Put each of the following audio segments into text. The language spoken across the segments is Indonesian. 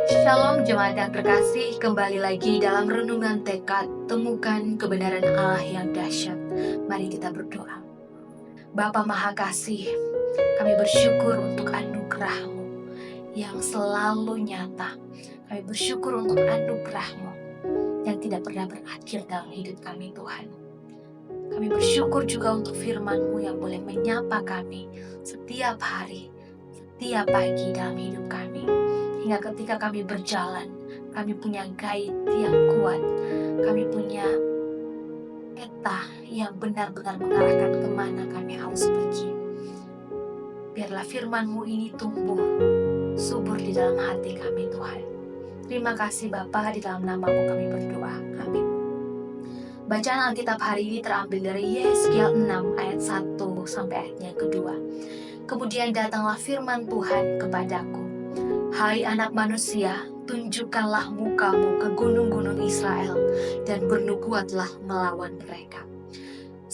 Shalom jemaat yang terkasih, kembali lagi dalam renungan tekad, temukan kebenaran Allah yang dahsyat. Mari kita berdoa. Bapa Maha Kasih, kami bersyukur untuk anugerah-Mu yang selalu nyata. Kami bersyukur untuk anugerah-Mu yang tidak pernah berakhir dalam hidup kami, Tuhan. Kami bersyukur juga untuk firman-Mu yang boleh menyapa kami setiap hari, setiap pagi dalam hidup kami. Hingga ketika kami berjalan, kami punya guide yang kuat. Kami punya peta yang benar-benar mengarahkan kemana kami harus pergi. Biarlah firman-Mu ini tumbuh subur di dalam hati kami, Tuhan. Terima kasih Bapa, di dalam nama-Mu kami berdoa. Amin. Bacaan Alkitab hari ini terambil dari Yehezkiel 6 ayat 1 sampai ayatnya kedua. Kemudian datanglah firman Tuhan kepadaku. Hai anak manusia, tunjukkanlah mukamu ke gunung-gunung Israel dan bernubuatlah melawan mereka.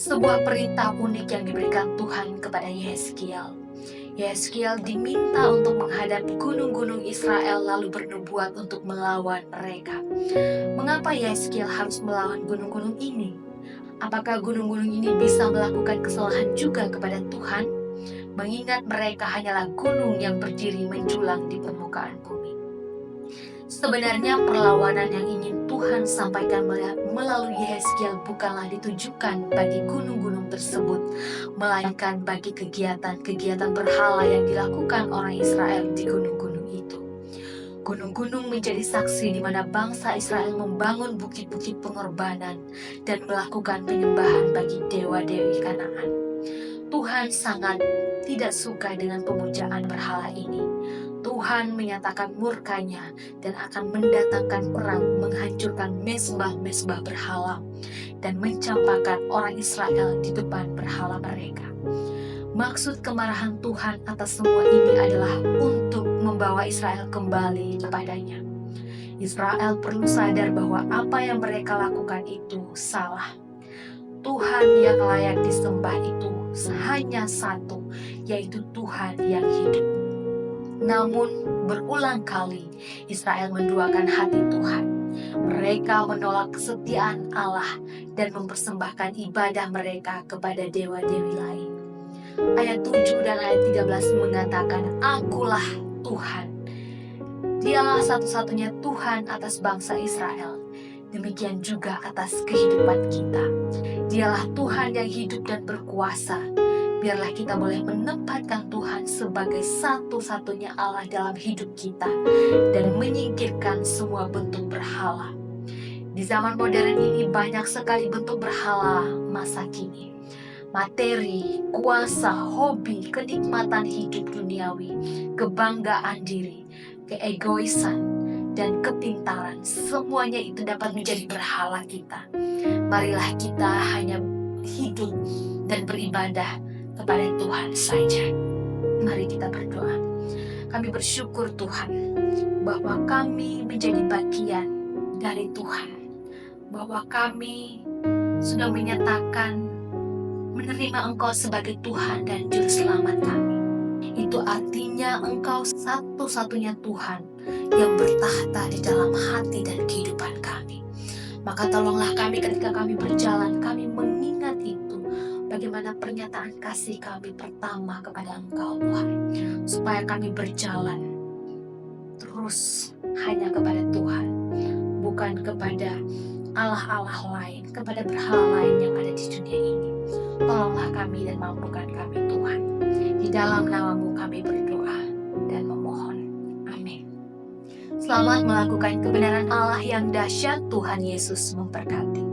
Sebuah perintah unik yang diberikan Tuhan kepada Yehezkiel. Yehezkiel diminta untuk menghadapi gunung-gunung Israel lalu bernubuat untuk melawan mereka. Mengapa Yehezkiel harus melawan gunung-gunung ini? Apakah gunung-gunung ini bisa melakukan kesalahan juga kepada Tuhan? Mengingat mereka hanyalah gunung yang berdiri menjulang di permukaan bumi. Sebenarnya perlawanan yang ingin Tuhan sampaikan melalui Yehezkiel bukanlah ditujukan bagi gunung-gunung tersebut, melainkan bagi kegiatan-kegiatan berhala yang dilakukan orang Israel di gunung-gunung itu. Gunung-gunung menjadi saksi di mana bangsa Israel membangun bukit-bukit pengorbanan dan melakukan penyembahan bagi dewa-dewi Kanaan. Tuhan sangat tidak suka dengan pemujaan berhala ini. Tuhan menyatakan murkanya dan akan mendatangkan perang menghancurkan mezbah-mezbah berhala dan mencampakkan orang Israel di depan berhala mereka. Maksud kemarahan Tuhan atas semua ini adalah untuk membawa Israel kembali kepadanya. Israel perlu sadar bahwa apa yang mereka lakukan itu salah. Tuhan yang layak disembah itu hanya satu, yaitu Tuhan yang hidup. Namun berulang kali Israel menduakan hati Tuhan. Mereka menolak kesetiaan Allah dan mempersembahkan ibadah mereka kepada dewa-dewi lain. Ayat 7 dan ayat 13 mengatakan, Akulah Tuhan. Dialah satu-satunya Tuhan atas bangsa Israel. Demikian juga atas kehidupan kita. Dialah Tuhan yang hidup dan berkuasa. Biarlah kita boleh menempatkan Tuhan sebagai satu-satunya Allah dalam hidup kita dan menyingkirkan semua bentuk berhala. Di zaman modern ini banyak sekali bentuk berhala masa kini. Materi, kuasa, hobi, kenikmatan hidup duniawi, kebanggaan diri, keegoisan, dan kepintaran, semuanya itu dapat menjadi berhala kita. Marilah kita hanya hidup dan beribadah kepada Tuhan saja. Mari kita berdoa. Kami bersyukur Tuhan bahwa kami menjadi bagian dari Tuhan, bahwa kami sudah menyatakan menerima Engkau sebagai Tuhan dan Juru Selamat kami. Itu artinya Engkau satu-satunya Tuhan yang bertahta di dalam hati dan kehidupan kami. Maka tolonglah kami ketika kami berjalan, kami mengingat itu, bagaimana pernyataan kasih kami pertama kepada Engkau Tuhan, supaya kami berjalan terus hanya kepada Tuhan, bukan kepada Allah-Allah lain, kepada berhala lain yang ada di dunia ini. Tolonglah kami dan mampukan kami Tuhan. Di dalam nama-Mu kami berdoa dan memohon. Amin. Selamat melakukan kebenaran Allah yang dahsyat. Tuhan Yesus memberkati.